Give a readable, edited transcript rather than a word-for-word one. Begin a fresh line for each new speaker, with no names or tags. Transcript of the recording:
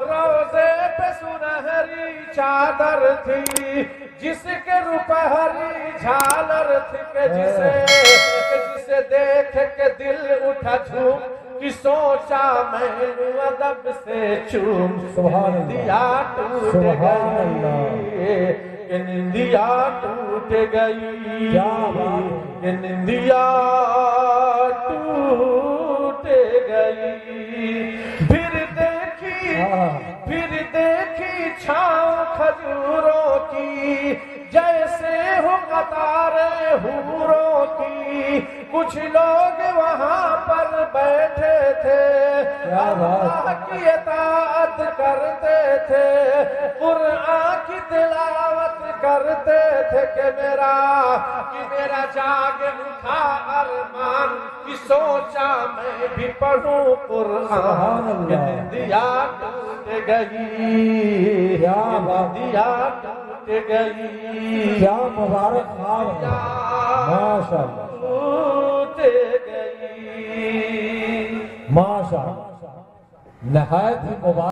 روزے پہ سنہری چادر تھی جس کے روپہری جھالر تھی کہ جسے دیکھ کے دل اٹھا جھوم کہ سوچا میں ادب سے چوم نندیا ٹوٹ گئی نندیا ٹوٹ گئی نندیا ٹوٹ گئی پھر دیکھی چھاؤں کھجوروں کی جیسے ہو قطاریں حوروں کی کچھ لوگ وہاں پر بیٹھے تھے اللہ کی اطاعت کرتے تھے قرآن کی تلاوت کرتے تھے کہ میرا جاگ اٹھا ارمان کہ سوچا میں بھی پڑھوں قرآن نندیا ٹوٹ گئی نندیا ٹوٹ گئی
کیا مبارک خواب ہے ماشاءاللہ
ٹوٹ گئی
ماشاءاللہ نہایت ہی مبارک